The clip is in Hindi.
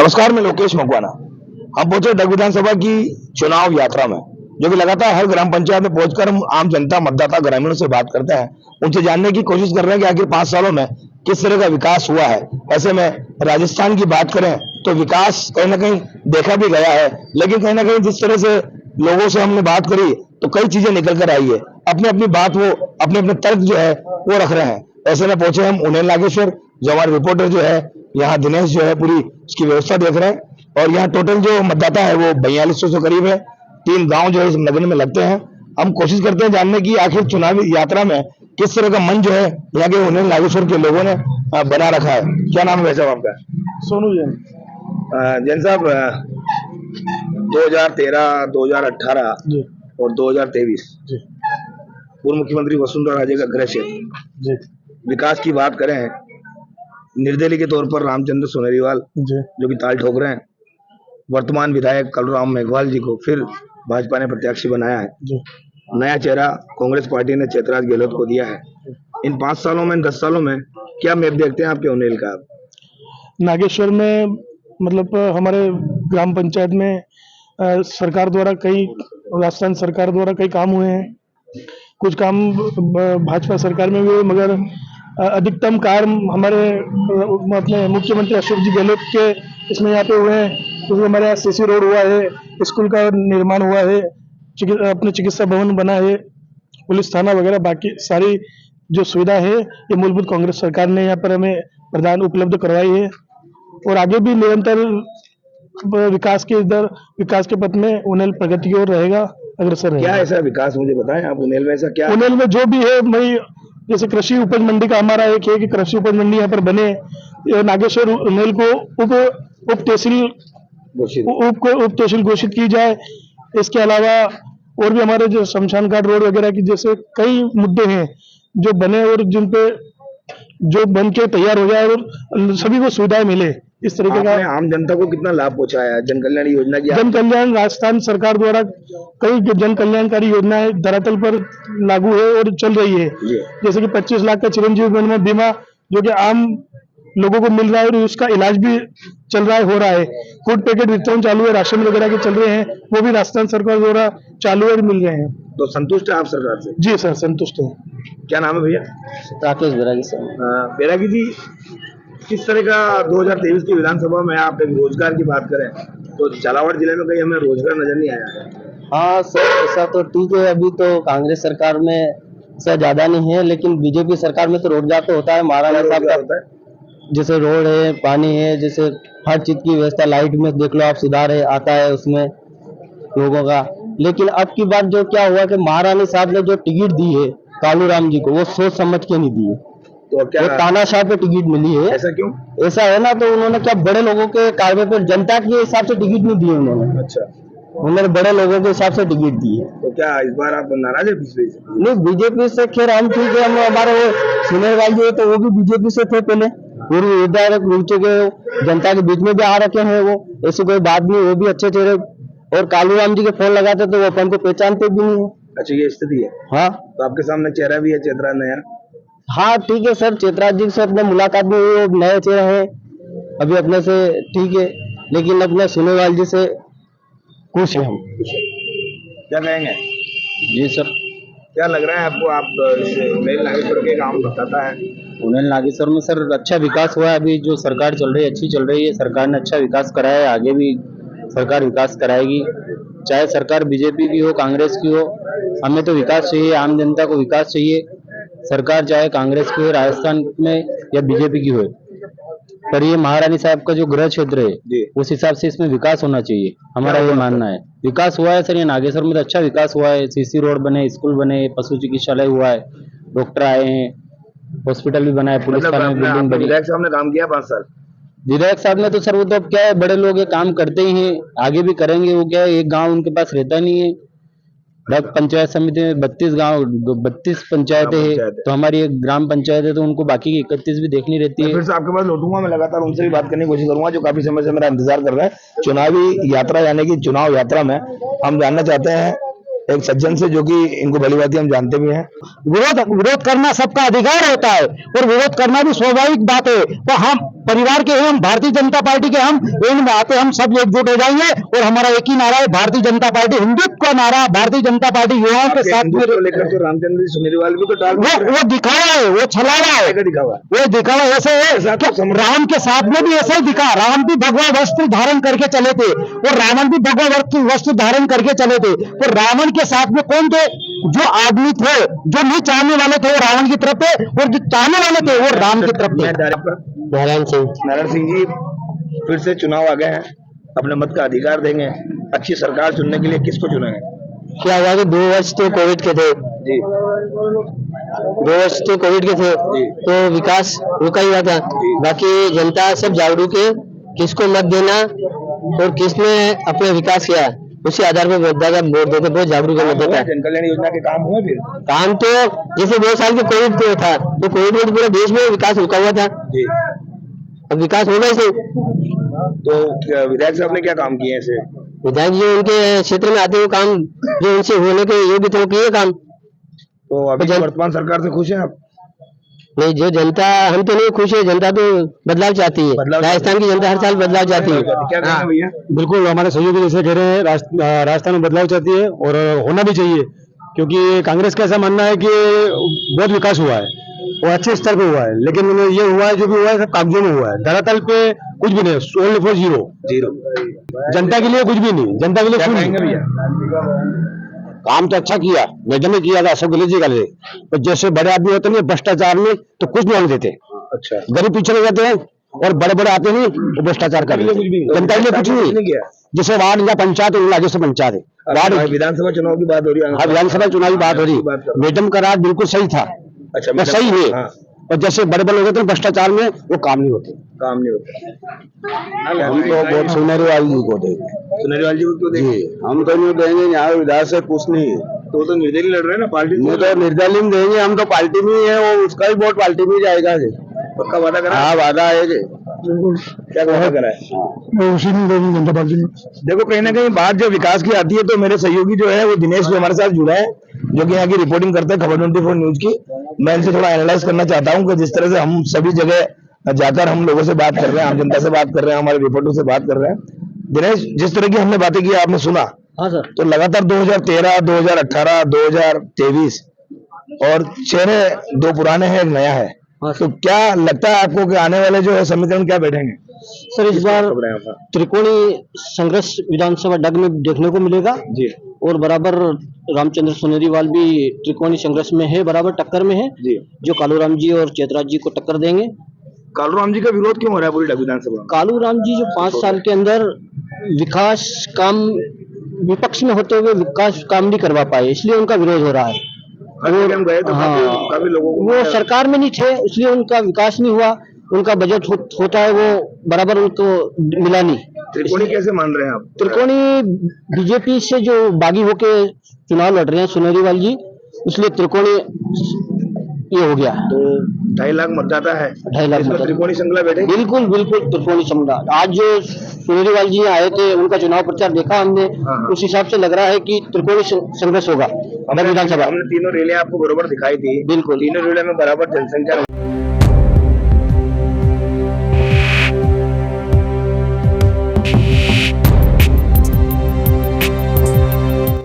नमस्कार, मैं लोकेश मकवाना। हम पहुंचे डग विधानसभा की चुनाव यात्रा में, जो कि लगातार हर ग्राम पंचायत में पहुंचकर हम आम जनता, मतदाता, ग्रामीणों से बात करते हैं, उनसे जानने की कोशिश कर रहे हैं कि आखिर 5 सालों में किस तरह का विकास हुआ है। ऐसे में राजस्थान की बात करें तो विकास कहीं ना कहीं देखा भी गया है, लेकिन कहीं ना कहीं जिस तरह से लोगों से हमने बात करी तो कई चीजें निकल कर आई है। अपनी अपनी बात वो अपने अपने तर्क जो है वो रख रहे हैं। ऐसे में पहुंचे हम उन्हें नागेश्वर, जो हमारे रिपोर्टर जो है यहाँ दिनेश जो है पूरी उसकी व्यवस्था देख रहे हैं। और यहाँ टोटल जो मतदाता है वो 4200 से करीब है। 3 गांव जो है इस नगर में लगते हैं। हम कोशिश करते हैं जानने की आखिर चुनावी यात्रा में किस तरह का मन जो है यहाँ के उन्हें नागेश्वर के लोगों ने बना रखा है। क्या नाम है वैसे आपका? सोनू जैन। जैन साहब, 2013, 2018 जी और 2023 जी पूर्व मुख्यमंत्री वसुंधरा राजे का गृह क्षेत्र, जी विकास की बात करें, निर्दलीय के तौर पर रामचंद्र सोनेरीवाल जी जो कि ताल ठोक रहे हैं, वर्तमान विधायक कलराम मेघवाल जी को फिर भाजपा ने प्रत्याशी बनाया है। जी नया चेहरा कांग्रेस पार्टी ने चेतराज गहलोत को दिया है। इन 5 सालों में, इन 10 सालों में क्या मैप देखते हैं आपके उन्हेल का? नागेश्वर में मतलब हमारे ग्राम पंचायत में सरकार द्वारा कई राजस्थान सरकार द्वारा कई काम हुए हैं। कुछ काम भाजपा सरकार में भी हुए, मगर अधिकतम कार्य हमारे अपने मुख्यमंत्री अशोक जी गहलोत के इसमें यहाँ पे हुए हैं। क्योंकि हमारे यहाँ सीसी रोड हुआ है, स्कूल का निर्माण हुआ है, अपने चिकित्सा भवन बना है, पुलिस थाना वगैरह बाकी सारी जो सुविधा है ये मूलभूत कांग्रेस सरकार ने यहाँ पर हमें प्रदान उपलब्ध करवाई है। और आगे भी निरंतर विकास के पथ में उन्हेल प्रगति की ओर रहेगा, अग्रसर रहेगा। क्या ऐसा विकास मुझे बताएं आप उन्हेल में, ऐसा क्या? उन्हेल में जो भी है, मैं जैसे कृषि उपज मंडी का हमारा एक है कि कृषि उपज मंडी यहाँ पर बने, नागेश्वर उन्हेल को उप तहसील घोषित की जाए। इसके अलावा और भी हमारे जो शमशान घाट रोड वगैरह की जैसे कई मुद्दे हैं जो बने और जिन पे जो बन के तैयार हो जाए और सभी को सुविधाएं मिले, इस तरीके का। आम जनता को कितना लाभ पहुंचाया है जन कल्याण योजना की? जन कल्याण राजस्थान सरकार द्वारा कई जन कल्याणकारी योजनाएं धरातल पर लागू है और चल रही है। जैसे कि 25 लाख का चिरंजीवी जन्म बीमा जो कि आम लोगों को मिल रहा है और उसका इलाज भी चल रहा है, हो रहा है। फूड पैकेट वितरण चालू है, राशन वगैरह के चल रहे हैं, वो भी राजस्थान सरकार द्वारा चालू है और मिल रहे हैं। तो संतुष्ट है आप सरकार से? जी सर, संतुष्ट है। क्या नाम है भैया? राकेश बैरागी सर। बैरागी जी, किस तरह का 2023 की विधानसभा में आप एक रोजगार की बात करें तो झालावाड़ जिले में कहीं हमें रोजगार नजर नहीं आया? हाँ सर, ऐसा तो ठीक है। अभी तो कांग्रेस सरकार में ऐसा ज्यादा नहीं है, लेकिन बीजेपी सरकार में तो रोजगार तो होता है। महाराणा साहब का होता है, जैसे रोड है, पानी है, जैसे हर चीज की व्यवस्था, लाइट में देख लो आप, सुधार है आता है उसमें लोगों का। लेकिन अब की बात जो क्या हुआ कि महारानी साहब ने जो टिकट दी है कालू राम जी को, वो सोच समझ के नहीं दी है। तो क्या तानाशाह पे टिकट मिली है? ऐसा क्यों? ऐसा है ना, तो उन्होंने क्या बड़े लोगों के कार्य पे जनता के हिसाब से टिकट नहीं दिए उन्होंने। अच्छा, उन्होंने बड़े लोगों के हिसाब से टिकट दी है। तो क्या इस बार आप नाराज है बीजेपी से? नहीं, बीजेपी से खैर हम ठीक है। हम हमारे वो सुनेरवाल जी तो वो भी बीजेपी से थे पहले, पूर्व विधायक रुक चुके, जनता के बीच में भी आ रखे हैं वो, ऐसी कोई बात नहीं, वो भी अच्छे चेहरे। और कालू राम जी के फोन लगाते तो वो अपन को पहचानते भी नहीं है। अच्छा, ये स्थिति है। हाँ, तो आपके सामने चेहरा भी है चेतराज नया? हाँ ठीक है सर, चेतराज जी से अपने मुलाकात भी हुई, वो नए चेहरे हैं अभी अपने से, ठीक है। लेकिन अपने सुनेरवाल जी से खुश है हम। क्या कहेंगे? जी सर। क्या लग रहा है आपको? आप उन्हेल नागेश्वर के काम बताता है? उन्हेल नागेश्वर में सर अच्छा विकास हुआ है। अभी जो सरकार चल रही है अच्छी चल रही है, सरकार ने अच्छा विकास कराया है, आगे भी सरकार विकास कराएगी, चाहे सरकार बीजेपी की हो कांग्रेस की हो। हमें तो विकास चाहिए, आम जनता को विकास चाहिए। सरकार चाहे कांग्रेस की हो राजस्थान में या बीजेपी की हो, पर ये महारानी साहब का जो गृह क्षेत्र है उस हिसाब से इसमें विकास होना चाहिए, हमारा ये मानना है। विकास हुआ है सर, ये नागेश्वर में तो अच्छा विकास हुआ है। सीसी रोड बने, स्कूल बने, पशु चिकित्सालय हुआ है, डॉक्टर आए हैं, हॉस्पिटल भी बना है, पुलिस थाना में बिल्डिंग बनी। विधायक साहब ने काम किया 5 साल? विधायक साहब ने तो सर वो तो अब क्या है, बड़े लोग ये काम करते ही हैं, आगे भी करेंगे। वो क्या है, एक गांव उनके पास रहता नहीं है। पंचायत समिति में 32 पंचायतें हैं, तो हमारी एक ग्राम पंचायत है, तो उनको बाकी 31 भी देखनी रहती है। फिर से आपके पास लौटूंगा, मैं लगातार उनसे भी बात करने की कोशिश करूंगा जो काफी समय से मेरा इंतजार कर रहे हैं। चुनावी यात्रा यानी कि चुनाव यात्रा में हम जानना चाहते हैं एक सज्जन से जो कि इनको भलीभांति हम जानते भी हैं। विरोध करना सबका अधिकार होता है और विरोध करना भी स्वाभाविक बात है। तो हम परिवार के हैं, हम भारतीय जनता पार्टी के, हम इन बातें हम सब एकजुट हो जाएंगे और हमारा एक ही नारा है भारतीय जनता पार्टी, हिंदुत्व का नारा, भारतीय जनता पार्टी युवाओं के साथ में लेकर तो रामचंद्र जी सुनेरवाल भी तो डाल वो दिखावा है, वो छलावा है, वो दिखावा ऐसे है कि राम के साथ में भी ऐसा ही दिखा। राम भी भगवा वस्त्र धारण करके चले थे और रावण भी भगवा वस्त्र धारण करके चले थे, तो रावण के साथ में कौन थे? जो आदमी थे, जो नहीं चाहने वाले थे वो रावण की तरफ थे और जो चाहने वाले थे वो राम की तरफ थे। नारायण सिंह जी फिर से चुनाव आ गए हैं, अपने मत का अधिकार देंगे, अच्छी सरकार चुनने के लिए किसको चुनेंगे? क्या हुआ कि 2 वर्ष तो कोविड के थे जी, 2 वर्ष तो कोविड के थे, तो विकास रुका ही हुआ था। बाकी जनता सब जागरूक है, किसको मत देना और किसने अपने विकास किया उसी आधार पर मतदाता वोट देते, बहुत जागरूक है मतदाता। जन कल्याण योजना के काम हुए फिर? काम तो जैसे 2 साल के कोविड पे था, तो कोविड में पूरे देश में विकास रुका हुआ था, जी, अब विकास होगा ही सही। तो विधायक साहब ने क्या काम किए ऐसे? विधायक जी उनके क्षेत्र में आते हुए काम जो उनसे होने के योग्य थे वो किए काम। तो अभी वर्तमान सरकार से खुश हैं आप? नहीं, जो जनता, हम तो नहीं खुश है, जनता तो बदलाव चाहती है। राजस्थान की जनता हर साल बदलाव चाहती है। क्या कहना है भैया? बिल्कुल, हमारे सहयोगी जैसे कह रहे हैं, राजस्थान में बदलाव चाहती है और होना भी चाहिए, क्योंकि कांग्रेस का ऐसा मानना है कि बहुत विकास हुआ है और अच्छे स्तर पे हुआ है, लेकिन ये हुआ है जो भी हुआ है सब कागजों में हुआ है, धरातल पे कुछ भी नहीं, ओनली फॉर जीरो। जनता के लिए कुछ भी नहीं, जनता के लिए क्या शून्य। कहेंगे भैया? काम तो अच्छा किया, मैडम ने किया था, अशोक गहलोत जी का ले, पर जैसे बड़े आदमी होते नहीं भ्रष्टाचार में तो कुछ नहीं होने देते, अच्छा, गरीब पीछे रह जाते हैं और बड़े बड़े आते नहीं वो भ्रष्टाचार कर लेते हैं। जनता के लिए कुछ नहीं किया। जैसे वार्ड या पंचायत जैसे पंचायत है वार्ड, विधानसभा चुनाव की बात हो रही है। हाँ विधानसभा चुनाव की बात हो रही, मैडम का राज बिल्कुल सही था, अच्छा, वो सही है, हाँ, और जैसे बड़े बड़े होते हैं भ्रष्टाचार में वो काम नहीं होते। काम नहीं होता। हम तो बहुत सुनेरवाल जी को देंगे, सुनेरवाल जी को देंगे। हम तो नहीं देंगे, यहाँ विधायक से कुछ नहीं है, तो निर्दलीय लड़ रहे हैं ना, पार्टी नहीं तो निर्दलीय में देंगे, हम तो पार्टी में ही है, वो उसका ही वोट पार्टी में ही जाएगा। पक्का वादा करा? हाँ वादा है जी। क्या वादा करा है? उसी में देंगे जनता पार्टी में। देखो कहीं ना कहीं बात जब विकास की आती है तो मेरे सहयोगी जो है वो दिनेश भी हमारे साथ जुड़े हैं, जो कि यहाँ की रिपोर्टिंग करते हैं खबर 24 न्यूज की। मैं इनसे थोड़ा एनालाइज करना चाहता हूँ कि जिस तरह से हम सभी जगह जाकर हम लोगों से बात कर रहे हैं, आम जनता से बात कर रहे हैं, हमारे रिपोर्टर से बात कर रहे हैं। दिनेश, जिस तरह की हमने बातें की आपने सुना? हाँ सर। तो लगातार 2013, 2018, 2023 और चेहरे 2 पुराने हैं, एक नया है। हाँ, तो क्या लगता है आपको कि आने वाले जो है समीकरण क्या बैठेंगे? सर इस बार त्रिकोणीय संघर्ष विधानसभा डग में देखने को मिलेगा जी, और बराबर रामचंद्र सुनेरीवाल भी त्रिकोणीय संघर्ष में है, बराबर टक्कर में है जी। जो कालूराम जी और चेतराज जी को टक्कर देंगे। कालूराम जी का विरोध क्यों हो रहा है पूरी विधानसभा में? कालूराम जी जो 5 साल के अंदर विकास काम विपक्ष में होते हुए विकास काम नहीं करवा पाए, इसलिए उनका विरोध हो रहा है। हम गए तो काफी लोगों को वो सरकार में नहीं थे इसलिए उनका विकास नहीं हुआ, उनका बजट होता है वो बराबर उनको मिला नहीं। त्रिकोणी कैसे मान रहे हैं आप? त्रिकोणी बीजेपी से जो बागी होके चुनाव लड़ रहे हैं सुनेरीवाल जी, इसलिए त्रिकोणी ये हो गया। तो 2.5 लाख मतदाता है, 2.5 लाख इसमें मतदाता। त्रिकोणी श्रृंखला बैठेगी? बिल्कुल बिल्कुल त्रिकोणी सम्राट। आज जो सुनेरीवाल जी आए थे उनका चुनाव प्रचार देखा हमने, उस हिसाब से लग रहा है कि त्रिकोणी संघर्ष होगा। हमने तीनों रैलियां आपको बरोबर दिखाई थी, बिल्कुल तीनों रैलियों में बराबर जनसंख्या